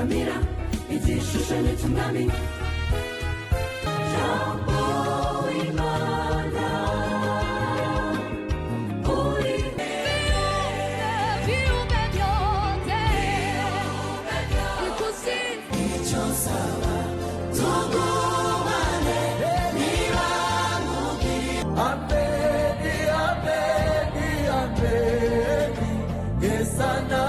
apfukamira igishushanyo cy'umwami jambo imana uri viumbe vyote icyo nsaba tugumane niba mubiri ameni ameni ameni yesana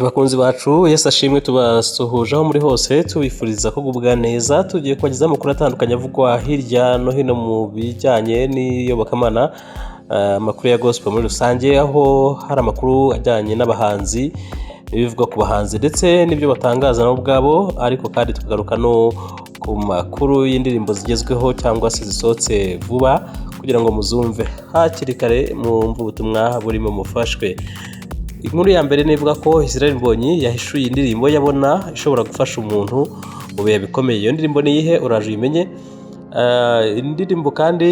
bakunzi bacu Yesu ashimwe, tubasuhuje aho muri hose tubifuriza ko gubwa neza. Tugiye kubagezaho amakuru atandukanye avugwa hirya no hino mu bijyanye n'iyobokamana, amakuru ya gospel muri rusange, aho hari amakuru ajyanye n'abahanzi, ibivugwa ku bahanzi ndetse n'ibyo batangaza nabo ubwabo, ariko kandi tukagaruka no ku makuru y'indirimbo zigezweho cyangwa se zisohotse vuba kugira ngo muzumve hakiri kare mwumve ubutumwa burimo mufashwe. Inkuru ya mbere nivuga ko Israel Mbonyi yahishuye indirimbo yabona ishobora gufasha umuntu mu bihe bikomeye. Iyo ndirimbo ni iyihe? Uraje uyimenye. Indirimbo kandi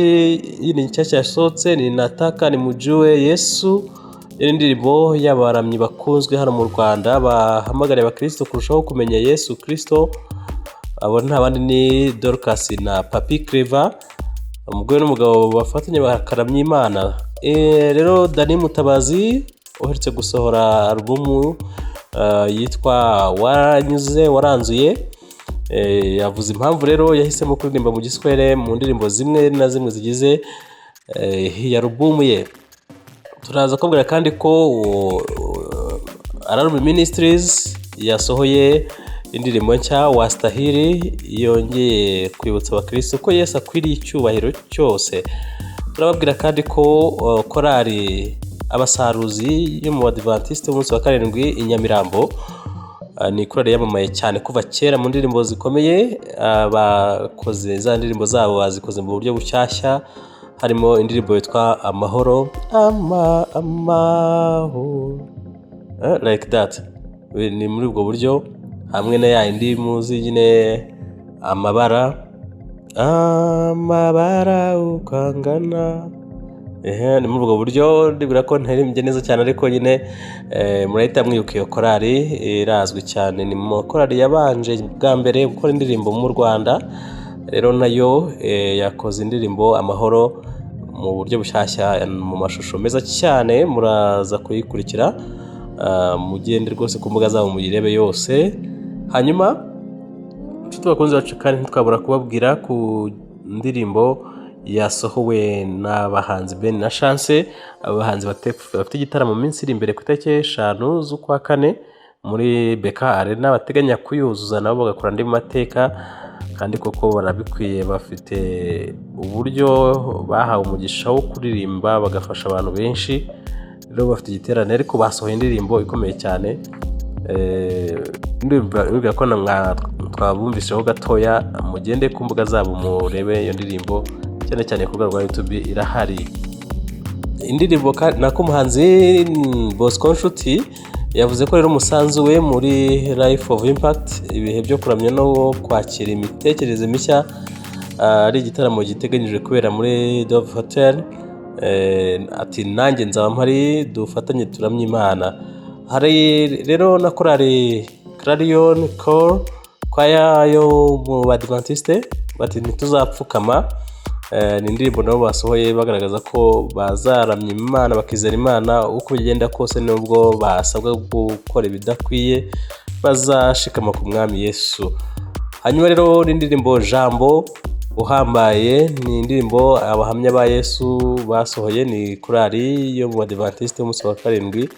yini nshyashya yasohotse ni Nataka Nimujue Yesu. Iyo ndirimbo y'abaramyi bakunzwe hano mu Rwanda bahamagariye abakristo kurushaho kumenya Yesu Kristo. Abo nta bandi ni Dorcas na Papi Clever, umugore n'umugabo bafatanye bakaramya Imana. Rero Dani Mutabazi uherutse gusohora albumu yitwa Waranyuze Waranzuye, yavuze impamvu rero yahisemo kuririmba mu giswahili mu ndirimbo zimwe na zimwe zigize iyi albumu ye. Turaza kubwira kandi ko Alarm Ministries yasohoye indirimbo nshya Wastahili, yongeye kwibutsa abakristo ko Yesu akwiriye icyubahiro cyose. Turababwira kandi ko korali Abasaruzi yo mu Badventiste umunsi wa karindwi i Nyamirambo ni korali yamamaye cyane kuva kera mu ndirimbo zikomeye. Bakoze za ndirimbo zabo bazikoze mu buryo bushyashya, harimo indirimbo yitwa Amahoro Amahoro like that, ni muri ubwo buryo, hamwe na ya indi muzi nyine Amabara ukangana. Ni muri ubwo buryo ndibwira ko ntarimbye neza cyane, ariko nyine murahita mwibuka iyo korali irazwi cyane. Ni mu korali yabanje bwa mbere gukora indirimbo mu Rwanda, rero nayo yakoze indirimbo Amahoro mu buryo bushyashya mu mashusho meza cyane. Muraza kuyikurikira, mugende rwose ku mbuga zabo muyirebe yose. Hanyuma inshuti bakunze bacu kandi ntitwabura kubabwira ku ndirimbo yasohowe n'abahanzi Ben na Chance. Abahanzi bafite igitaramo mu minsi iri imbere ku itariki 5 z'ukwa 4 muri BK Arena, bateganya kuyuzuza nabo bagakora andi mateka, kandi koko barabikwiye. Bafite uburyo bahawe umugisha wo kuririmba bagafasha abantu benshi, rero bafite igiterane, ariko basohoye indirimbo ikomeye cyane. Ndibwira ko twabumviseho gatoya, mugende ku mbuga zabo murebe iyo ndirimbo, cyane cyane ku rwa YouTube irahari. Indirimbo nako umuhanzi Bosco Nshuti yavuze ko rero umusanzu we muri Life of Impact, ibihe byo kuramya no kwakira imitekerereze mishya, ari igitaramo giteganyijwe kubera muri Dove Hotel. Ati nanjye nzaba mpari dufatanye turamya Imana. Hari rero na korali Clarion Call kwaya yo mu Badventiste bati ntituzapfukama. Ni indirimbo nabo basohoye bagaragaza ko bazaramya Imana, bakizera Imana uko bigenda kose, nubwo basabwa gukora ibidakwiye bazashikama ku mwami Yesu. Hanyuma rero n'indirimbo Jambo Uhambaye, ni indirimbo abahamya ba Yesu basohoye, ni korali yo mu Badventiste umunsi wa karindwi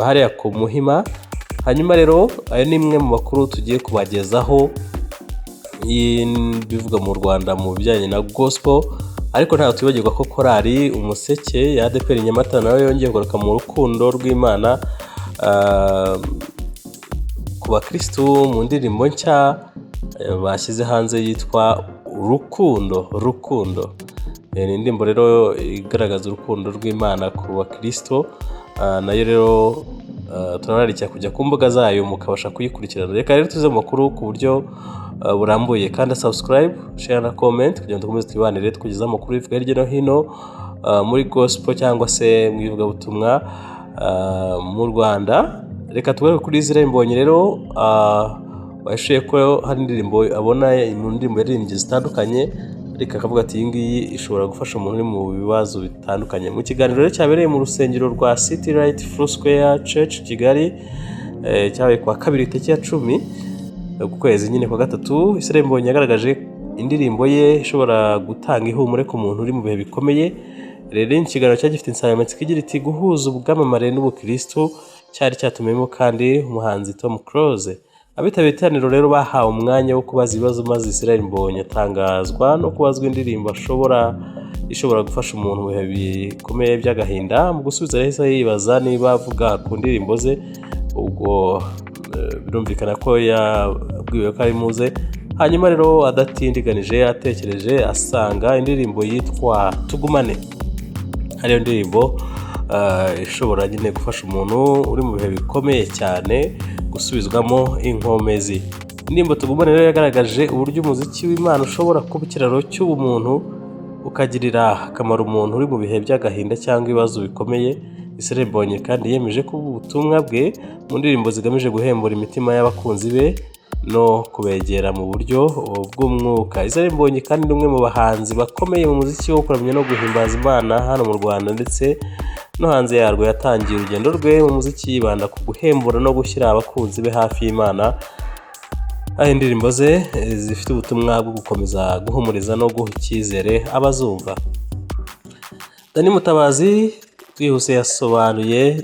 hariya ku Muhima. Hanyuma rero ayo ni imwe mu makuru tugiye kubagezaho bivuga mu Rwanda mu bijyanye na gospel, ariko ntabwo twibagirwa ko korali Umuseke ya ADPR Nyamata nayo yongeye kugaruka mu rukundo rw'Imana ku bakristo mu ndirimbo nshya bashyize hanze yitwa Rukundo. Ni indirimbo rero igaragaza urukundo rw'Imana ku bakristo, nayo rero turanarikira kujya ku mbuga zayo mukabasha kuyikurikirana. Reka rero tuze mu makuru ku buryo burambuye, kandi subscribe, share na comment kugira ngo dukomeze twibanire tukugezaho amakuru yivuga hirya no hino muri gospel cyangwa se mu ivugabutumwa mu Rwanda. Reka tubere kuri Israel Mbonyi rero wahishuye ko hari indirimbo abona mu ndirimbo yaririmbye zitandukanye, ariko akavuga ati iyi ngiyi ishobora gufasha umuntu uri mu bibazo bitandukanye. Mu kiganiro rero cyabereye mu rusengero rwa City Light Full Square Church Kigali, cyabaye kwa kabiri tariki ya 10 ku kwezi nyine kwa gatatu, Israel Mbonyi yagaragaje indirimbo ye ishobora gutanga ihumure ku muntu uri mu bihe bikomeye. Rero ikiganiro cyagifite insanganyamatsiko igira iti guhuza ubwamamare n'ubukristo, cyari cyatumiyemo kandi umuhanzi Tom Close. Abitabiriye iteraniro rero bahawe umwanya wo kubaza ibibazo, maze Israel Mbonyi atangazwa no kubazwa indirimbo ishobora gufasha umuntu mu bihe bikomeye by'agahinda. Mu gusubiza yahise yibaza niba avuga ku ndirimbo ze, ubwo birumvikana ko yabwiwe ko ari muze. Hanyuma rero adatindiganije atekereje asanga indirimbo yitwa Tugumane ariyo ndirimbo ishobora nyine gufasha umuntu uri mu bihe bikomeye cyane gusubizwamo inkomezi. Indirimbo Tugumane rero yagaragaje uburyo umuziki w'Imana ushobora kuba ikiraro cy'ubumuntu ukagirira akamaro umuntu uri mu bihe by'agahinda cyangwa ibibazo bikomeye. Israel Mbonyi kandi yemeje ko ubutumwa bwe mu ndirimbo zigamije guhembura imitima y'abakunzi be no kubegera mu buryo bw'umwuka. Israel Mbonyi kandi ni umwe mu bahanzi bakomeye mu muziki wo kuramya no guhimbaza Imana hano mu Rwanda ndetse no hanze yarwo. Yatangiye urugendo rwe mu muziki yibanda ku guhembura no gushyira abakunzi be hafi y'Imana, aho indirimbo ze zifite ubutumwa bwo gukomeza guhumuriza no guha icyizere abazumva. Dani Mutabazi twihuse yasobanuye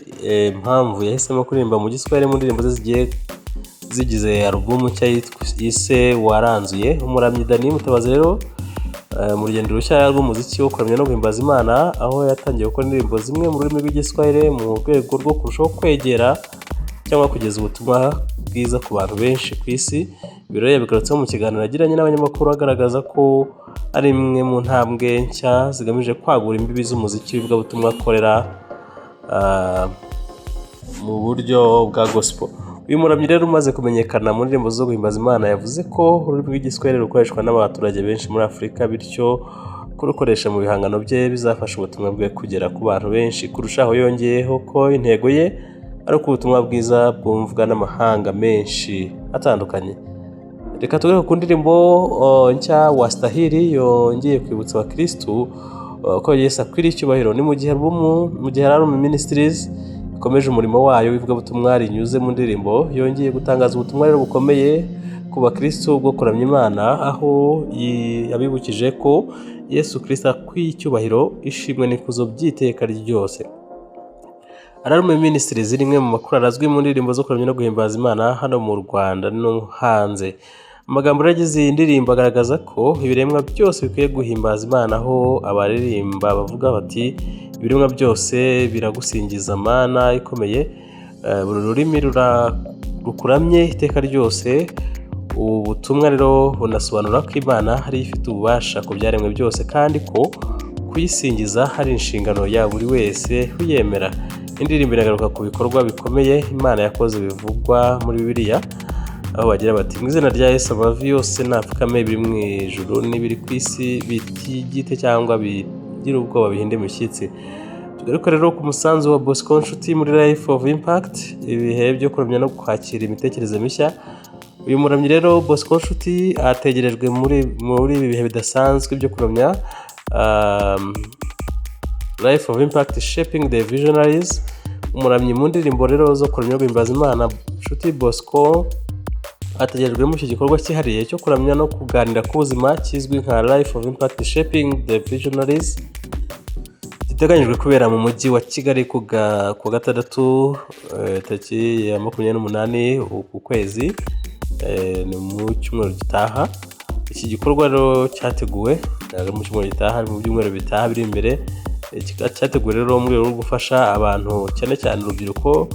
impamvu yahisemo kuririmba mu Giswahili mu ndirimbo ze zigize alubumu nshya yise Waranzuye. Umuramyi Dani Mutabazi rero mu rugendo rushya rw'umuziki wo kuramya no guhimbaza Imana, aho yatangiye gukora indirimbo zimwe mu rurimi rw'Igiswahili mu rwego rwo kurushaho kwegera cyangwa kugeza ubutumwa bwiza ku bantu benshi ku isi. Ibiro yabigarutseho mu kiganiro yagiranye n'abanyamakuru, agaragaza ko ari imwe mu ntambwe nshya zigamije kwagura imbibi z'umuziki w'ivugabutumwa akorera mu buryo bwa gospel. Uyu muramyi rero umaze kumenyekana mu ndirimbo zo guhimbaza Imana yavuze ko ururimi rw'Igiswahili rukoreshwa n'abaturage benshi muri Afurika, bityo kurukoresha mu bihangano bye bizafasha ubutumwa bwe kugera ku bantu benshi kurushaho. Yongeyeho ko intego ye ari uko ubutumwa bwiza bwumvwa n'amahanga menshi atandukanye. Reka tugere ku ndirimbo nshya Wastahili yongeye kwibutsa abakristu ko Yesu akwiriye icyubahiro. Ni mu gihe Album Ministries ikomeje umurimo wayo w'ivugabutumwa rinyuze mu ndirimbo, yongeye gutangaza ubutumwa rero bukomeye ku bakristo bwo kuramya Imana, aho yabibukije ko Yesu Kristo akwiye icyubahiro, ishimwe n'ikuzo by'iteka ryose. Album Ministries rimwe mu makuru arazwi mu ndirimbo zo kuramya no guhimbaza Imana hano mu Rwanda no hanze. Amagambo yagize iyi ndirimbo agaragaza ko ibiremwa byose bikwiye guhimbaza Imana, aho abaririmba bavuga bati ibiremwa byose biragusingiza Mana ikomeye, buri rurimi rukuramye iteka ryose. Ubu butumwa rero bunasobanura ko Imana ari ifite ububasha ku byaremwe byose kandi ko kuyisingiza hari inshingano ya buri wese uyemera. Indirimbo iragaruka ku bikorwa bikomeye Imana yakoze bivugwa muri Bibiliya, aho bagira bati mu izina rya Yesu amavi yose napfukame, biri mu ijuru n'ibiri ku isi bitigite cyangwa bigira ubwoba bihinde imishyitsi. Tugaruka rero ku musanzu wa Bosco Nshuti muri Life of Impact, ibihe byo kuramya no kwakira imitekerereze mishya. Uyu muramyi rero Bosco Nshuti ategerejwe muri ibi bihe bidasanzwe byo kuramya Life of Impact Shaping the Visionaries. Umuramyi mu ndirimbo rero zo kuramya no guhimbaza Imana Nshuti Bosco ategerejwe mu iki gikorwa cyihariye cyo kuramya no kuganira ku buzima kizwi nka Life of Impact Shaping the Visionaries, giteganyijwe kubera mu mujyi wa Kigali ku gatandatu tariki ya 28 uku kwezi, ni mu cyumweru gitaha. Iki gikorwa rero cyateguwe mu cyumweru gitaha, mu byumweru bitaha biri imbere. Cyateguwe rero mu rwego rwo gufasha abantu cyane cyane urubyiruko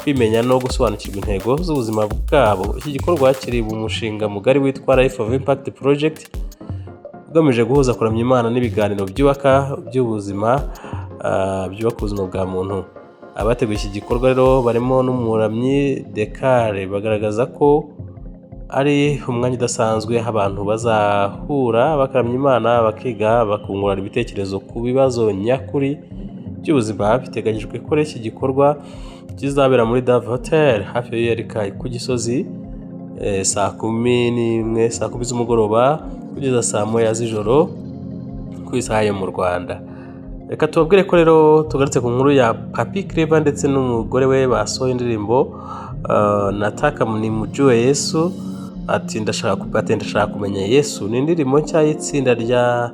kwimenya no gusobanukirwa intego z'ubuzima bwabo. Iki gikorwa kiri mu mushinga mugari witwa Life of Impact Project, ugamije guhuza kuramya Imana n'ibiganiro byubaka ubuzima bwa muntu. abateguye iki gikorwa rero barimo n'umuramyi Dekare, bagaragaza ko ari umwanya udasanzwe aho abantu bazahura bakaramya Imana, bakiga bakungurana ibitekerezo ku bibazo nyakuri by'ubuzima. Biteganyijwe ko iki gikorwa kizabera muri Dove Hotel hafi ya Yerika ku Gisozi saa 11 z'umugoroba kugeza saa 1 z'ijoro ku isaha yo mu Rwanda. Reka tubabwire ko rero tugarutse ku nkuru ya Papi Clever ndetse n'umugore we basohoye indirimbo Nataka nimjue Yesu, ati ndashaka kumenya Yesu. Ni indirimbo nshya y'itsinda rya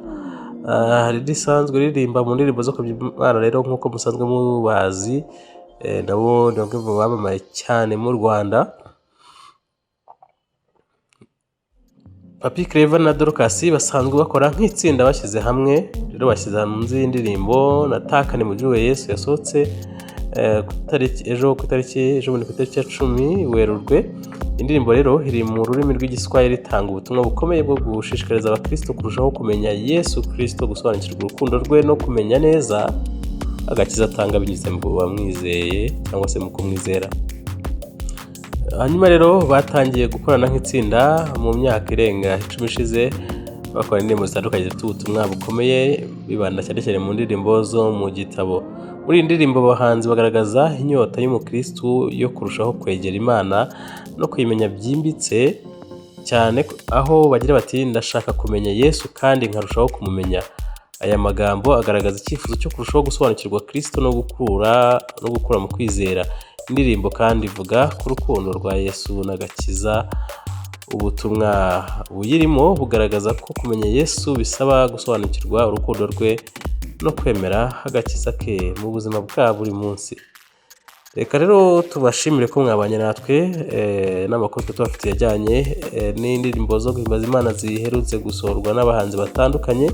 risanzwe ririmba mu ndirimbo zo kubyimana rero nk'uko musanzwe mubazi, nabo ndabwo bamamaye cyane mu Rwanda. Papi Clever na Dorcas basanzwe bakora nk'itsinda bashyize hamwe, rero bashyize hanze indirimbo Nataka nimjue Yesu yasohotse ku itariki ejo bundi ku itariki ya 10 Werurwe. Indirimbo rero iri mu rurimi rw'igiswahili, itanga ubutumwa bukomeye bwo gushishikariza abakristo kurushaho kumenya Yesu Kristo, gusobanukirwa urukundo rwe no kumenya neza agakiza atanga binyuze mu bamwizeye cyangwa se mu kumwizera. Hanyuma rero batangiye gukorana nk'itsinda mu myaka irenga 10 ishize, bakora indirimbo zitandukanye zifite ubutumwa bukomeye, bibanda cyane mu ndirimbo zo mu gitabo. Muri indirimbo abahanzi bagaragaza inyota y'umukristo yo kurushaho kwegera Imana no kuyimenya byimbitse cyane, aho bagira bati ndashaka kumenya Yesu kandi nkarushaho kumumenya. Aya magambo agaragaza icyifuzo cyo kurushaho gusobanukirwa Kristo no gukura mu kwizera. Indirimbo kandi ivuga ku rukundo rwa Yesu n'agakiza. Ubutumwa buyirimo bugaragaza ko kumenya Yesu bisaba gusobanukirwa urukundo rwe no kwemera agakiza ke mu buzima bwa buri munsi. Reka rero tubashimire ko mwabanye natwe n'amakuru tubafitiye ajyanye n'indirimbo zo guhimbaza Imana ziherutse gusohorwa n'abahanzi batandukanye.